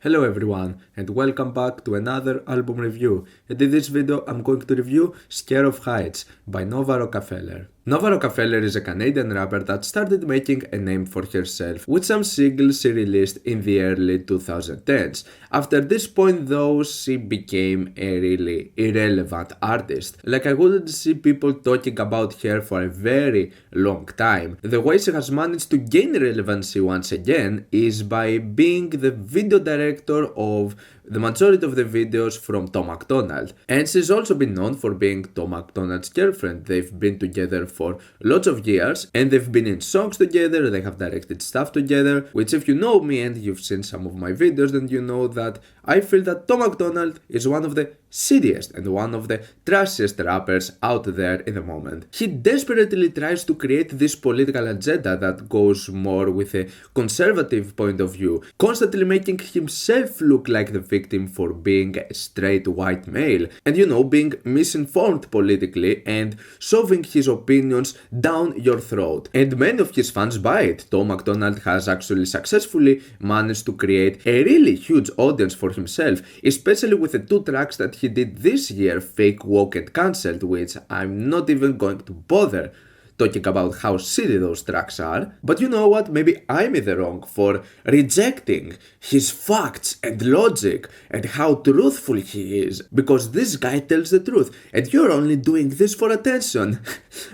Hello everyone and welcome back to another album review, and in this video I'm going to review Scare of Heights by Nova Rockafeller. Nova Rockafeller is a Canadian rapper that started making a name for herself with some singles she released in the early 2010s. After this point though, she became a really irrelevant artist. Like, I wouldn't see people talking about her for a very long time. The way she has managed to gain relevancy once again is by being the video director of the majority of the videos from Tom MacDonald. And she's also been known for being Tom MacDonald's girlfriend. They've been together for lots of years and they've been in songs together, they have directed stuff together, which if you know me and you've seen some of my videos, then you know that I feel that Tom MacDonald is one of the shittiest and one of the trashiest rappers out there in the moment. He desperately tries to create this political agenda that goes more with a conservative point of view, constantly making himself look like the victim for being a straight white male and being misinformed politically and shoving his opinions down your throat. And many of his fans buy it. Tom MacDonald has actually successfully managed to create a really huge audience for himself, especially with the two tracks that he did this year, Fake Woke and Cancelled, which I'm not even going to bother talking about how silly those tracks are. But you know what, maybe I'm in the wrong for rejecting his facts and logic and how truthful he is, because this guy tells the truth and you're only doing this for attention.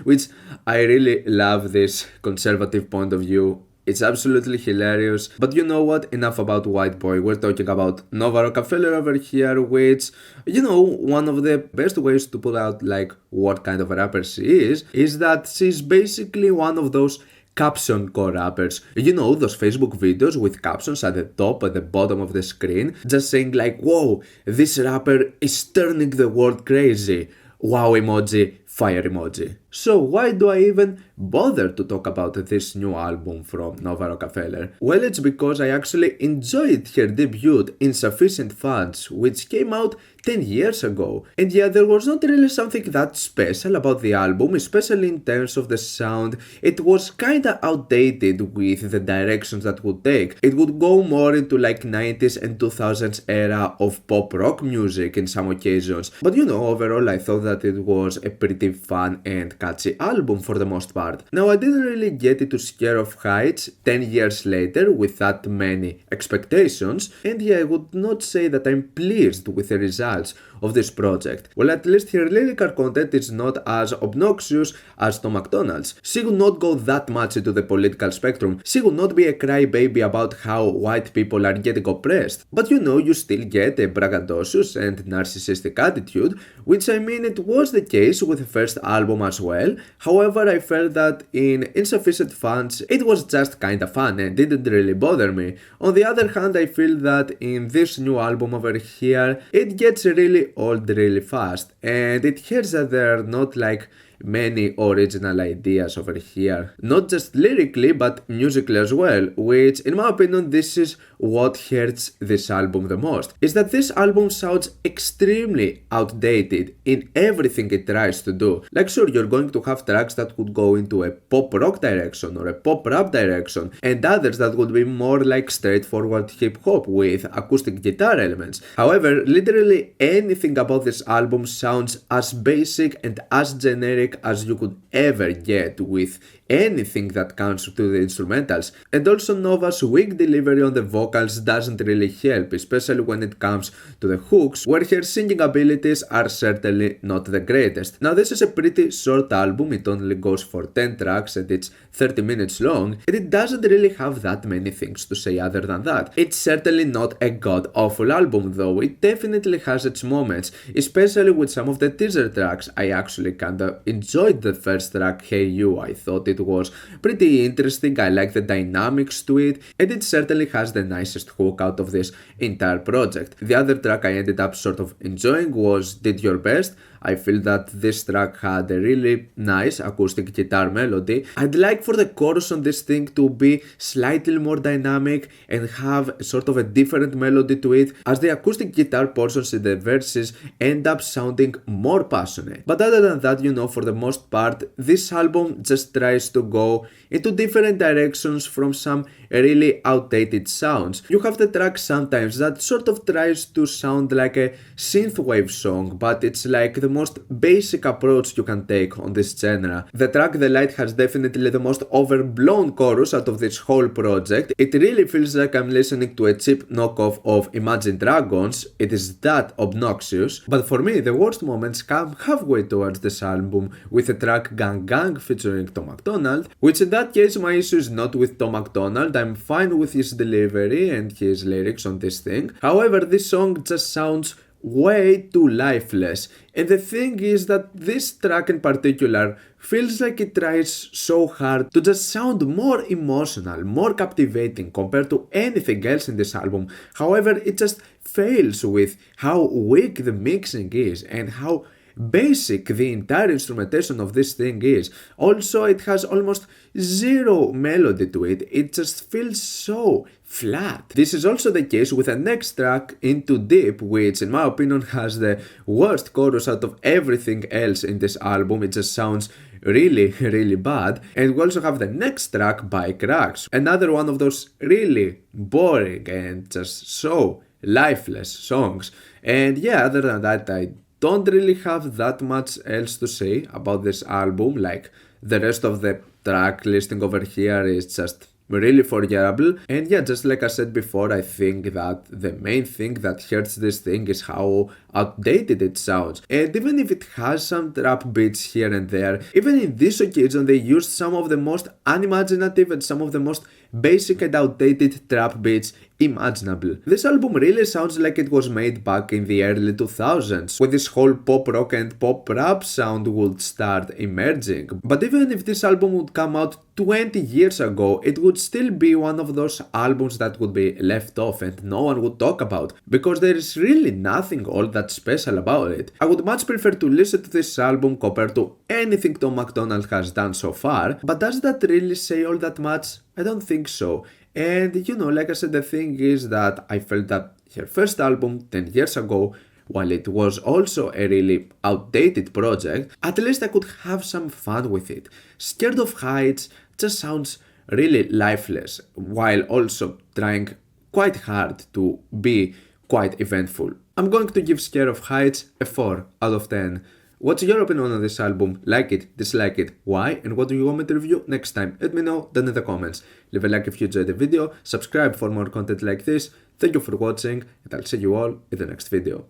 Which I really love this conservative point of view. It's absolutely hilarious. But you know what? Enough about White Boy. We're talking about Nova Rockafeller over here, which, one of the best ways to put out like what kind of a rapper she is that she's basically one of those caption core rappers. Those Facebook videos with captions at the top and the bottom of the screen, just saying like, whoa, this rapper is turning the world crazy. Wow emoji, fire emoji. So why do I even bother to talk about this new album from Nova Rockafeller? Well, it's because I actually enjoyed her debut, Insufficient Funds, which came out 10 years ago. And yeah, there was not really something that special about the album, especially in terms of the sound. It was kinda outdated with the directions that would take. It would go more into like 90s and 2000s era of pop rock music in some occasions. But overall I thought that it was a pretty fun and catchy album for the most part. Now, I didn't really get into Scare of Heights 10 years later with that many expectations, and yeah, I would not say that I'm pleased with the results of this project. Well, at least her lyrical content is not as obnoxious as Tom MacDonald's. She would not go that much into the political spectrum. She would not be a crybaby about how white people are getting oppressed. But you still get a braggadocious and narcissistic attitude, which I mean it was the case with the first album as well. However, I felt that in Insufficient Funds it was just kinda fun and didn't really bother me. On the other hand, I feel that in this new album over here, it gets really old really fast, and it hurts that there are not like many original ideas over here. Not just lyrically, but musically as well, which in my opinion this is what hurts this album the most, is that this album sounds extremely outdated in everything it tries to do. Like, sure, you're going to have tracks that could go into a pop rock direction or a pop rap direction, and others that would be more like straightforward hip hop with acoustic guitar elements. However, literally anything about this album sounds as basic and as generic as you could ever get with anything that comes to the instrumentals. And also Nova's weak delivery on the vocals doesn't really help, especially when it comes to the hooks, where her singing abilities are certainly not the greatest. Now, this is a pretty short album, it only goes for 10 tracks and it's 30 minutes long, and it doesn't really have that many things to say other than that. It's certainly not a god-awful album though, it definitely has its moments, especially with some of the teaser tracks. I actually kinda enjoyed the first track, Hey You. I thought it was pretty interesting, I like the dynamics to it, and it certainly has the nicest hook out of this entire project. The other track I ended up sort of enjoying was Did Your Best. I feel that this track had a really nice acoustic guitar melody. I'd like for the chorus on this thing to be slightly more dynamic and have sort of a different melody to it, as the acoustic guitar portions in the verses end up sounding more passionate. But other than that, for the most part, this album just tries to go into different directions from some really outdated sounds. You have the track sometimes that sort of tries to sound like a synthwave song, but it's like the most basic approach you can take on this genre. The track The Light has definitely the most overblown chorus out of this whole project. It really feels like I'm listening to a cheap knockoff of Imagine Dragons. It is that obnoxious. But for me, the worst moments come halfway towards this album with the track Gang Gang featuring Tom MacDonald, which in that case my issue is not with Tom MacDonald. I'm fine with his delivery and his lyrics on this thing. However, this song just sounds way too lifeless, and the thing is that this track in particular feels like it tries so hard to just sound more emotional, more captivating compared to anything else in this album. However, it just fails with how weak the mixing is and how basic the entire instrumentation of this thing is. Also, it has almost zero melody to it. It just feels so flat. This is also the case with the next track, Into Deep, which in my opinion has the worst chorus out of everything else in this album. It just sounds really bad. And we also have the next track, Bike Racks, another one of those really boring and just so lifeless songs. And yeah, other than that, I don't really have that much else to say about this album. Like, the rest of the track listing over here is just really forgettable. And yeah, just like I said before, I think that the main thing that hurts this thing is how outdated it sounds. And even if it has some trap beats here and there, even in this occasion they used some of the most unimaginative and some of the most basic and outdated trap beats imaginable. This album really sounds like it was made back in the early 2000s, when this whole pop rock and pop rap sound would start emerging. But even if this album would come out 20 years ago, it would still be one of those albums that would be left off and no one would talk about, because there is really nothing all that special about it. I would much prefer to listen to this album compared to anything Tom MacDonald has done so far, but does that really say all that much? I don't think so. And you know, like I said, the thing is that I felt that her first album 10 years ago, while it was also a really outdated project, at least I could have some fun with it. Scared of Heights just sounds really lifeless, while also trying quite hard to be quite eventful. I'm going to give Scared of Heights a 4 out of 10. What's your opinion on this album? Like it, dislike it, why, and what do you want me to review next time? Let me know down in the comments. Leave a like if you enjoyed the video, subscribe for more content like this. Thank you for watching, and I'll see you all in the next video.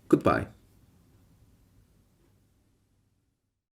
Goodbye.